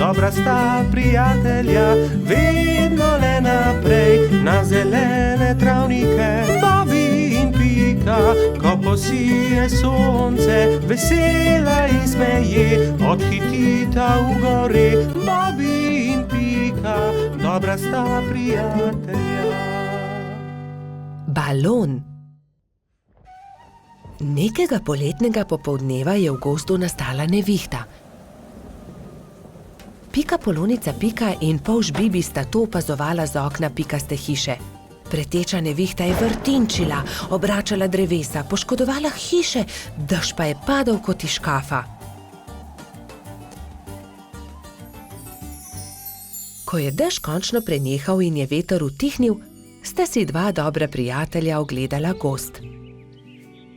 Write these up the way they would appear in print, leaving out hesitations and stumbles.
dobra sta prijatelja, vedno le naprej na zelene travnike. Bobby in Pika, ko posije sonce, vesela in smeje, odhitita v gori. Bobby in Pika, dobra sta prijatelja. Balon. Nekega poletnega popoldneva je v gozdu nastala nevihta. Pika Polonica Pika in polž Bibi sta to opazovala z okna pikaste hiše. Preteča nevihta je vrtinčila, obračala drevesa, poškodovala hiše, dež pa je padal kot iz škafa. Ko je dež končno prenehal in je veter utihnil, sta si dva dobra prijatelja ogledala gozd.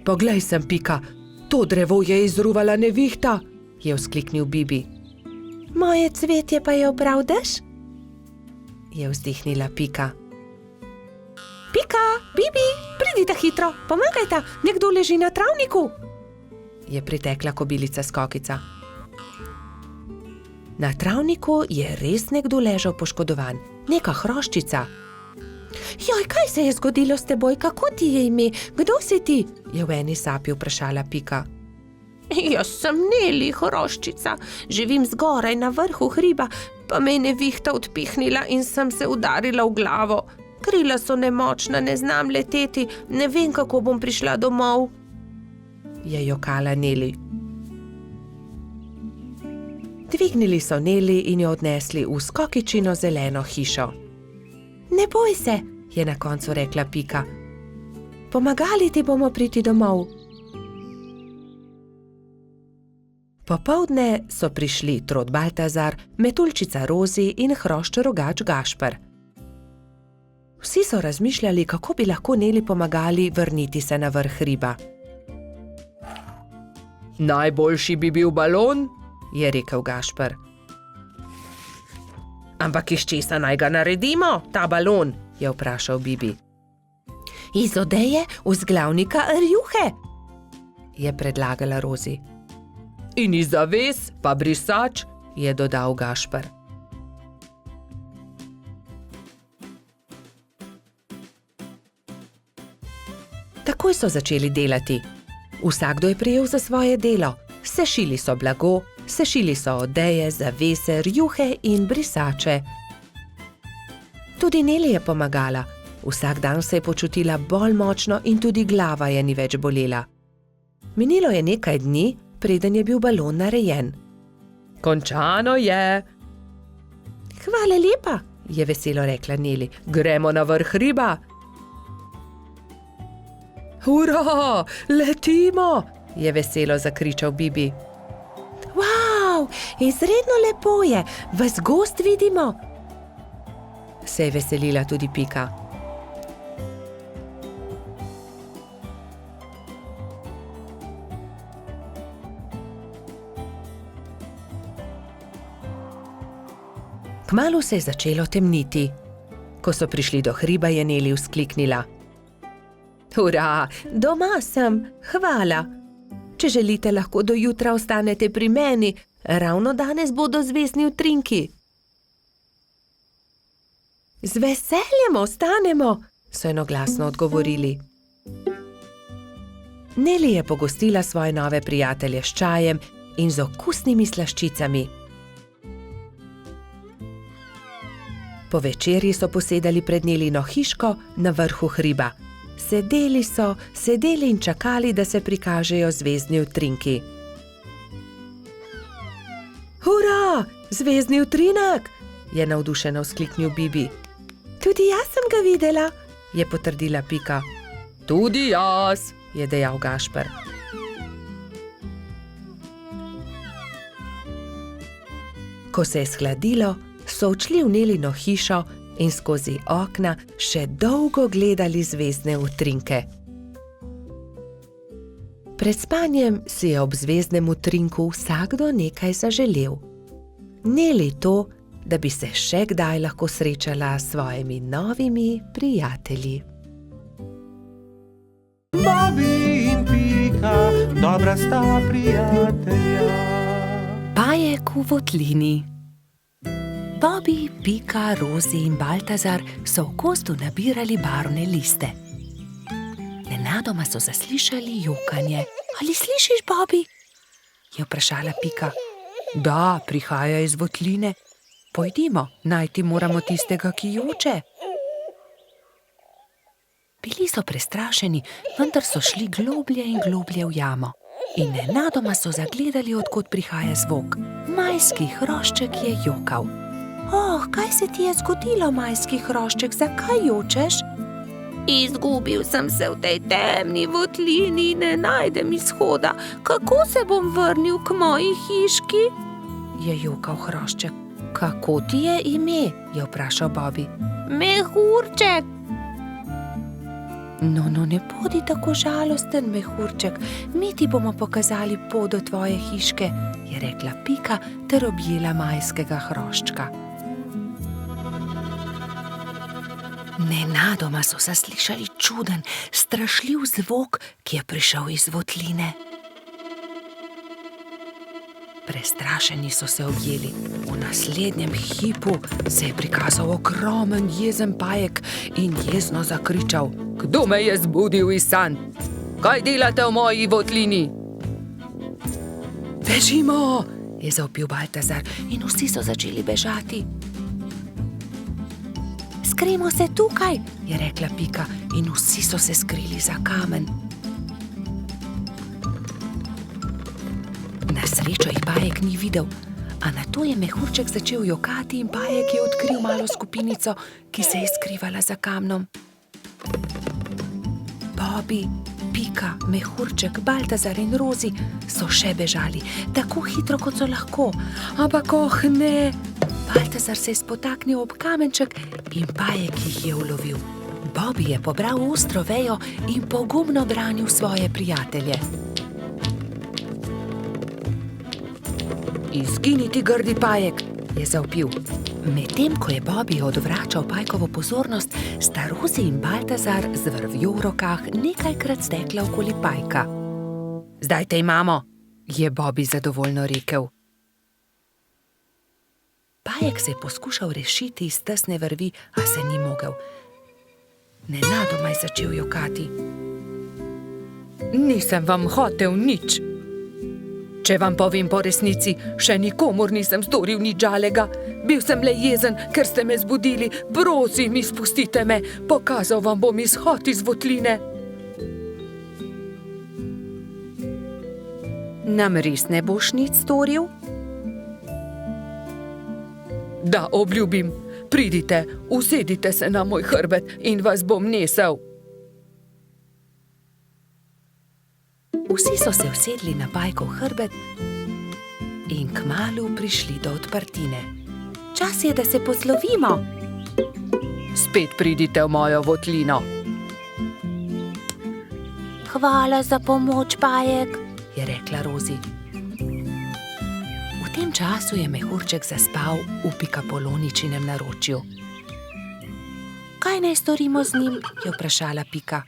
Poglej sem, Pika, to drevo je izruvala nevihta, je vzkliknil Bibi. Moje cvetje pa je obral dež? Je vzdihnila Pika. Pika, Bibi, pridita hitro, pomagajta, nekdo leži na travniku, je pritekla kobilica Skokica. Na travniku je res nekdo ležal poškodovan, neka hroščica. Joj, kaj se je zgodilo s teboj, kako ti je ime, kdo si ti? Je v eni sapi vprašala Pika. Jaz sem Neli, hroščica, živim zgoraj na vrhu hriba, pa me je nevihta odpihnila in sem se udarila v glavo. Krila so nemočna, ne znam leteti, ne vem, kako bom prišla domov, je jokala Neli. Dvignili so Neli in jo odnesli v Skokičino zeleno hišo. Ne boj se, je na koncu rekla Pika. Pomagali ti bomo priti domov. Popoldne so prišli Trod Baltazar, Metuljčica Rozi in hrošč Rogač Gašper. Vsi so razmišljali, kako bi lahko Neli pomagali vrniti se na vrh hriba. Najboljši bi bil balon, je rekel Gašper. Ampak iz česa naj ga naredimo, ta balon, je vprašal Bibi. Iz odeje vzglavnika rjuhe, je predlagala Rozi. In iz zaves pa brisač, je dodal Gašper. Takoj so začeli delati. Vsakdo je prijel za svoje delo. Sešili so blago, sešili so odeje, zavese, rjuhe in brisače. Tudi Neli je pomagala. Vsak dan se je počutila bolj močno in tudi glava je ni več bolela. Minilo je nekaj dni, preden je bil balon narejen. Končano je. Hvala lepa, je veselo rekla Neli. Gremo na vrh hriba. Hurra, letimo, je veselo zakričal Bibi. Wow, izredno lepo je, ves gozd vidimo, se je veselila tudi Pika. Kmalu se je začelo temniti. Ko so prišli do hriba, je Neli vzkliknila. Hurra, doma sem, hvala. Če želite, lahko do jutra ostanete pri meni, ravno danes bodo zvezdni utrinki. Z veseljem ostanemo, so enoglasno odgovorili. Neli je pogostila svoje nove prijatelje s čajem in z okusnimi slaščicami. Po večerji so posedali pred Nelino hiško na vrhu hriba. Sedeli in čakali, da se prikažejo zvezdni utrinki. Hurra, zvezdni utrinek, je navdušeno vzkliknil Bibi. Tudi jaz sem ga videla, je potrdila Pika. Tudi jaz, je dejal Gašper. Ko se je shladilo, so odšli v Nelino hišo in skozi okna še dolgo gledali zvezdne utrinke. Pred spanjem si je ob zvezdnem utrinku vsakdo nekaj zaželel. Neli to, da bi se še kdaj lahko srečala s svojimi novimi prijatelji. Bobby in Pika, dobra sta prijatelja. Bajek v votlini. Bobby, Pika, Rozi in Baltazar so v gozdu nabirali barvne liste. Nenadoma so zaslišali jokanje. Ali slišiš, Bobby? Je vprašala Pika. Da, prihaja iz votline. Pojdimo, najti moramo tistega, ki joče. Bili so prestrašeni, vendar so šli globlje in globlje v jamo. In nenadoma so zagledali, od kod prihaja zvok. Majski hrošček je jokal. Oh, kaj se ti je zgodilo, majski hrošček, zakaj jočeš? Izgubil sem se v tej temni votlini in ne najdem izhoda. Kako se bom vrnil k moji hiški? Je jokal hrošček. Kako ti je ime? Je vprašal Bobby. Mehurček. No, ne bodi tako žalosten, mehurček. Mi ti bomo pokazali pot do tvoje hiške, je rekla Pika ter objela majskega hroščka. Nenadoma so zaslišali čuden, strašljiv zvok, ki je prišel iz votline. Prestrašeni so se objeli. V naslednjem hipu se je prikazal ogromen jezen pajek in jezno zakričal: Kdo me je zbudil iz sanj? Kaj delate v moji votlini? Bežimo, je zavpil Baltazar in vsi so začeli bežati. Skrimo se tukaj, je rekla Pika in vsi so se skrili za kamen. Na srečo jih pajek ni videl, a nato je mehurček začel jokati in pajek je odkril malo skupinico, ki se je skrivala za kamnom. Bobby, Pika, mehurček, Baltazar in Rozi so še bežali, tako hitro, kot so lahko. Ampak ne! Baltazar se je spotaknil ob kamenček in pajek jih je ulovil. Bobby je pobral ostro vejo in pogumno branil svoje prijatelje. Izgini ti, grdi pajek, je zavpil. Medtem ko je Bobby odvračal pajkovo pozornost, sta Rozi in Baltazar z vrvjo v rokah nekajkrat stekla okoli pajka. Zdaj te imamo, je Bobby zadovoljno rekel. Pajek se je poskušal rešiti iz tesne vrvi, a se ni mogel. Nenadoma je začel jokati. Nisem vam hotel nič. Če vam povem po resnici, še nikomur nisem storil nič žalega. Bil sem le jezen, ker ste me zbudili. Prosim, izpustite me, pokazal vam bom izhod iz votline. Nam res ne boš nič storil? Da, obljubim. Pridite, usedite se na moj hrbet in vas bom nesel. Vsi so se usedli na pajkov hrbet in kmalu prišli do odprtine. Čas je, da se poslovimo. Spet pridite v mojo votlino. Hvala za pomoč, pajek, je rekla Rozi. V tem času je mehurček zaspal v Pikapoloničinem naročju. Kaj naj storimo z njim, je vprašala Pika.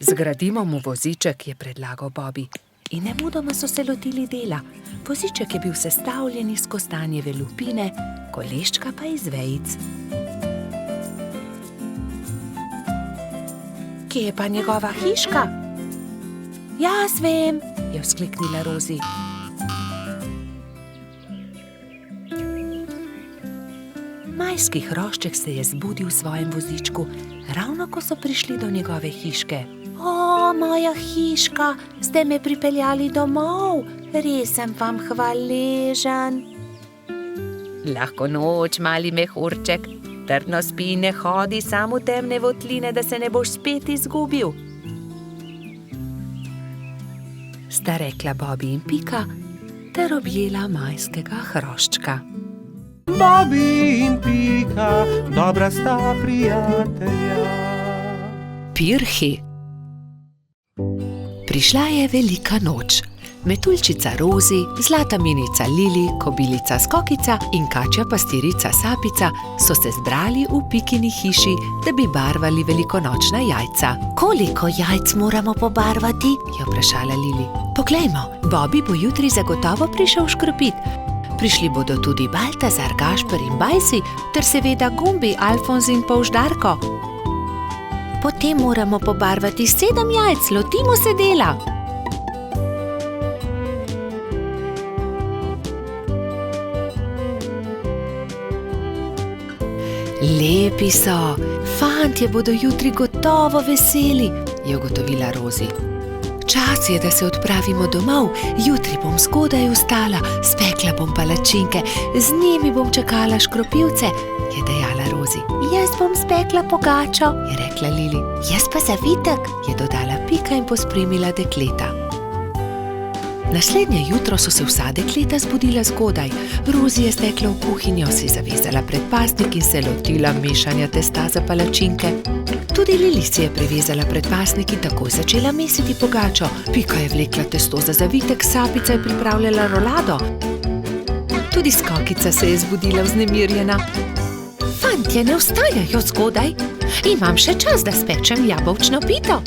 Zgradimo mu voziček, je predlagal Bobby. In nemudoma so se lotili dela. Voziček je bil sestavljen iz kostanjeve lupine, koleščka pa iz vejic. Kje je pa njegova hiška? Jaz vem, je vzkliknila Rozi. Majski hrošček se je zbudil v svojem vozičku, ravno ko so prišli do njegove hiške. O, moja hiška, ste me pripeljali domov, res sem vam hvaležen. Lahko noč, mali mehurček, trdno spi in ne hodi samo v temne votline, da se ne boš spet izgubil. Sta rekla Bobby in Pika ter objela majskega hroščka. Bobby in Pika, dobra sta prijatelja. Pirhi. Prišla je velika noč. Metuljčica Rozi, zlata minica Lili, kobilica Skokica in kačja pastirica Sapica so se zbrali v Pikini hiši, da bi barvali velikonočna jajca. Koliko jajc moramo pobarvati? Je vprašala Lili. Poglejmo, Bobby bo jutri zagotovo prišel škropit. Prišli bodo tudi Baltazar, Gašper in Bajsi, ter seveda Gumbi, Alfonz in Polždarko. Potem moramo pobarvati 7 jajc, lotimo se dela. Lepi so, fantje bodo jutri gotovo veseli, je ugotovila Rozi. Čas je, da se odpravimo domov, jutri bom zgodaj vstala, spekla bom palačinke, z njimi bom čakala škropivce, je dejala Rozi. Jaz bom spekla pogačo, je rekla Lili. Jaz pa zavitek, je dodala Pika in pospremila dekleta. Naslednje jutro so se vsa dekleta zbudila zgodaj. Rozi je stekla v kuhinjo, si zavezala predpasnik in se lotila mešanja testa za palačinke. Tudi Lili si je privezala predpasnik in takoj začela mesiti pogačo. Pika je vlekla testo za zavitek, Sapica je pripravljala rolado. Tudi Skokica se je zbudila vznemirjena. Fantje ne vstajajo zgodaj, imam še čas, da spečem jabolčno pito.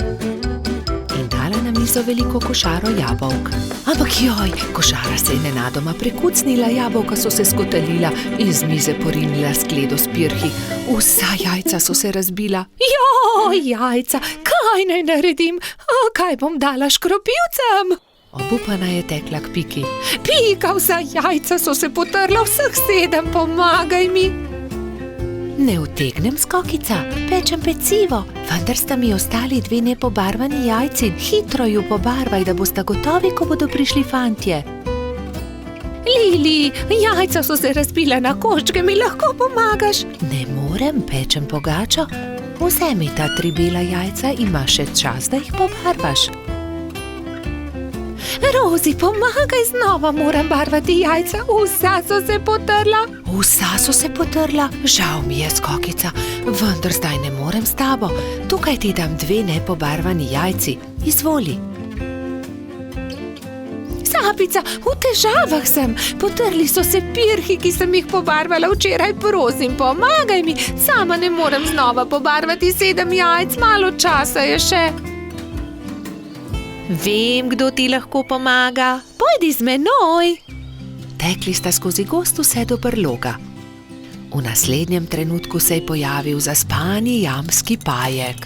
In dala na mizo veliko košaro jabolk. Ampak joj, košara se je nenadoma prekucnila, jabolka so se skotalila in z mize porinila skledo s pirhi. Vsa jajca so se razbila. Joj, jajca, kaj naj naredim? Kaj bom dala škropivcem? Obupana je tekla k Piki. Pika, vsa jajca so se potrla, vseh 7, pomagaj mi. Ne utegnem, Skokica, pečem pecivo, vendar sta mi ostali 2 nepobarvani jajci. Hitro ju pobarvaj, da bosta gotovi, ko bodo prišli fantje. Lili, jajca so se razbila na koščke, mi lahko pomagaš? Ne morem, pečem pogačo. Vzemi ta 3 bela jajca, imaš še čas, da jih pobarvaš. Rozi, pomagaj, znova moram barvati jajca, vsa so se potrla. Vsa so se potrla? Žal mi je, Skokica, vendar zdaj ne morem s tabo. Tukaj ti dam 2 nepobarvani jajci, izvoli. Sapica, v težavah sem, potrli so se pirhi, ki sem jih pobarvala včeraj, prosim, pomagaj mi, sama ne morem znova pobarvati 7 jajc, malo časa je še. Vem, kdo ti lahko pomaga. Pojdi z menoj. Tekli sta skozi gozd vse do brloga. V naslednjem trenutku se je pojavil zaspani jamski Pajek.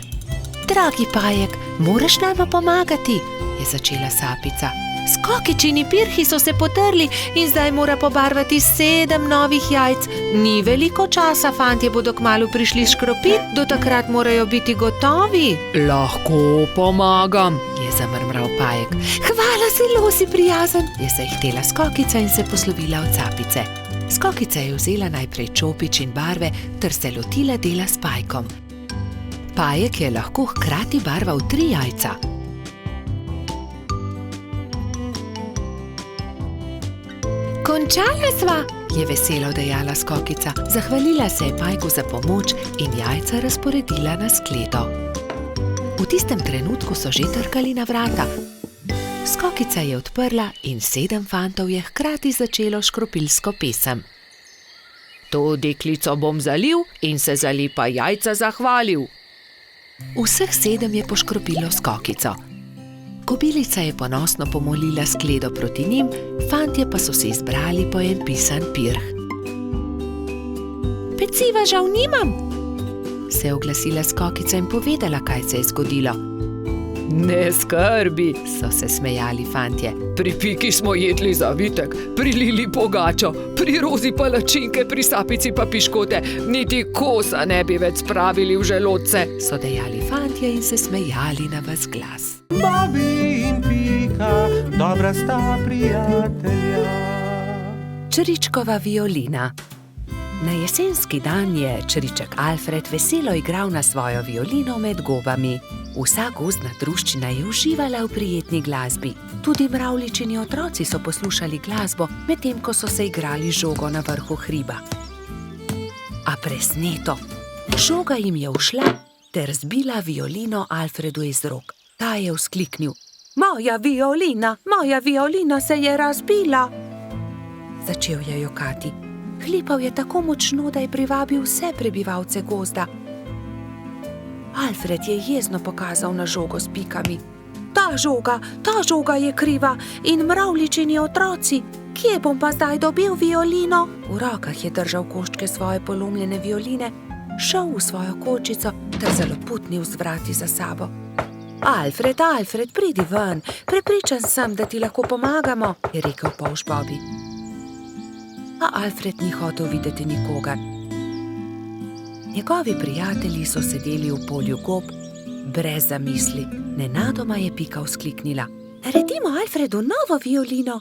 Dragi Pajek, moraš nama pomagati, je začela Sapica. Skokičini pirhi so se potrli in zdaj mora pobarvati 7 novih jajc. Ni veliko časa, fantje bodo kmalu prišli škropit, do takrat morajo biti gotovi. Lahko pomagam, je zamrmral Pajek. Hvala, zelo si prijazen, je zahtela Skokica in se poslovila od Sapice. Skokica je vzela najprej čopič in barve ter se lotila dela s Pajkom. Pajek je lahko hkrati barval 3 jajca. Končala sva, je veselo dejala Skokica. Zahvalila se je Pajku za pomoč in jajca razporedila na skledo. V tistem trenutku so že trkali na vrata. Skokica je odprla in 7 fantov je hkrati začelo škropilsko pesem. To deklico bom zalil in se za lepa jajca zahvalil. Vseh 7 je poškropilo Skokico. Kobilica je ponosno pomolila skledo proti njim, fantje pa so se izbrali po en pisan pirh. Peciva žal nimam, se je oglasila Skokica in povedala, kaj se je zgodilo. Ne skrbi, so se smejali fantje. Pri Piki smo jedli zavitek, pri Lili pogačo, pri Rozi palačinke, pri Sapici pa piškote, niti kosa ne bi več spravili v želodce, so dejali fantje in se smejali na ves glas. Bobi in Pika, dobra sta prijatelja. Čričkova violina. Na jesenski dan je čriček Alfred veselo igral na svojo violino med gobami. Vsa gozdna druščina je uživala v prijetni glasbi. Tudi mravljičini otroci so poslušali glasbo, medtem ko so se igrali žogo na vrhu hriba. A presneto, žoga jim je ušla ter zbila violino Alfredu iz rok. Ta je vzkliknil: moja violina se je razbila. Začel je jokati. Hlipal je tako močno, da je privabil vse prebivalce gozda. Alfred je jezno pokazal na žogo s pikami. Ta ta žoga je kriva in mravljičini otroci. Kje bom pa zdaj dobil violino? V rokah je držal koščke svoje polomljene violine, šel v svojo kočico ter zaloputnil z vrati za sabo. Alfred, Alfred, pridi ven, prepričan sem, da ti lahko pomagamo, je rekel polž Bobby. A Alfred ni hotel videti nikogar. Njegovi prijatelji so sedeli v polju gob, brez zamisli. Nenadoma je Pika vzkliknila. Naredimo Alfredu novo violino.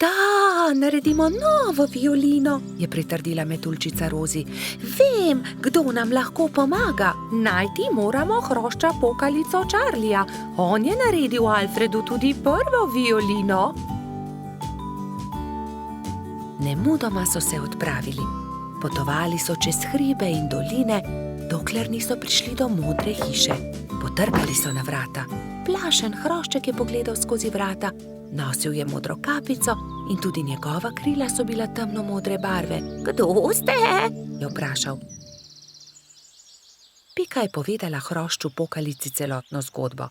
Da, naredimo novo violino, je pritrdila metuljčica Rozi. Vem, kdo nam lahko pomaga. Najti moramo hrošča pokalico Charlija. On je naredil Alfredu tudi prvo violino. Nemudoma so se odpravili. Potovali so čez hribe in doline, dokler niso prišli do modre hiše. Potrkali so na vrata. Plašen hrošček je pogledal skozi vrata. Nosil je modro kapico in tudi njegova krila so bila temno-modre barve. Kdo ste? Je vprašal. Pika je povedala hrošču pokalici celotno zgodbo.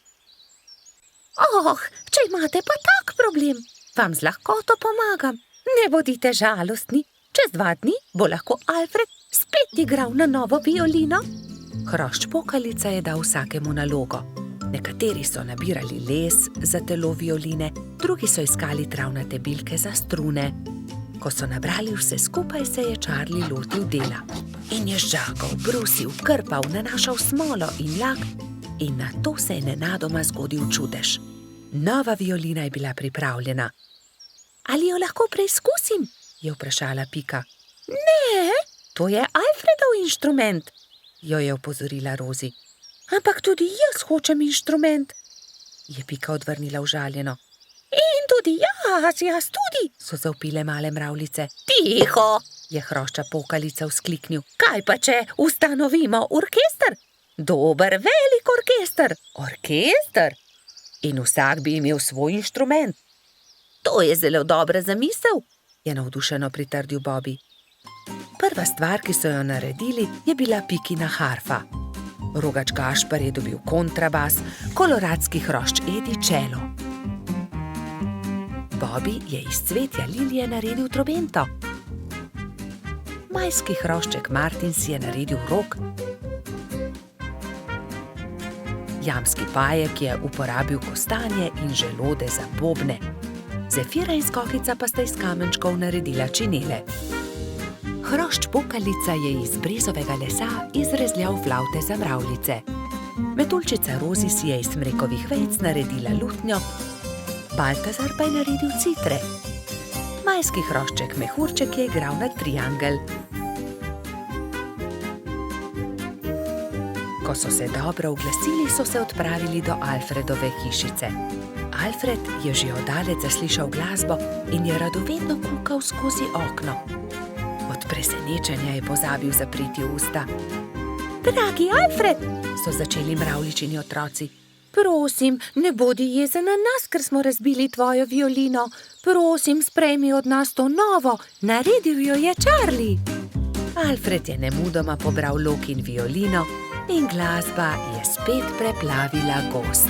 Če imate pa tak problem, vam z lahkoto pomagam. Ne bodite žalostni. Čez 2 dni bo lahko Alfred spet igral na novo violino. Hrošč pokalica je dal vsakemu nalogo. Nekateri so nabirali les za telo violine, drugi so iskali travnate bilke za strune. Ko so nabrali vse skupaj, se je Charlie lotil dela. In je žagal, brusil, krpal, nanašal smolo in lak in nato se je nenadoma zgodil čudež. Nova violina je bila pripravljena. Ali jo lahko preizkusim? Je vprašala Pika. Ne, to je Alfredov inštrument, jo je opozorila Rozi. Ampak tudi jaz hočem inštrument, je Pika odvrnila užaljeno. In tudi jaz tudi, so zavpile male mravljice. Tiho, je hrošča pokalica vzkliknil. Kaj pa če ustanovimo orkester? Dober, velik orkester. Orkester? In vsak bi imel svoj inštrument. To je zelo dobra zamisel, je navdušeno pritrdil Bobby. Prva stvar, ki so jo naredili, je bila Pikina harfa. Rogač Gašper je dobil kontrabas, koloradski hrošč Edi čelo. Bobby je iz cvetja lilije naredil trobento. Majski hrošček Martin si je naredil rog. Jamski pajek je uporabil kostanje in želode za bobne. Zefira in Skokica pa sta iz kamenčkov naredila činele. Hrošč pokalica je iz brezovega lesa izrezljal flavte za mravljice. Metuljčica Rozi si je iz smrekovih vejic naredila lutnjo, Baltazar pa je naredil citre. Majski hrošček Mehurček je igral na triangel. Ko so se dobro oglasili, so se odpravili do Alfredove hišice. Alfred je že oddaleč zaslišal glasbo in je radovedno kukal skozi okno. Od presenečenja je pozabil zapreti usta. Dragi Alfred, so začeli mravljičini otroci. Prosim, ne bodi jezen na nas, ker smo razbili tvojo violino. Prosim, sprejmi od nas to novo, naredil jo je Charlie. Alfred je nemudoma pobral lok in violino in glasba je spet preplavila gozd.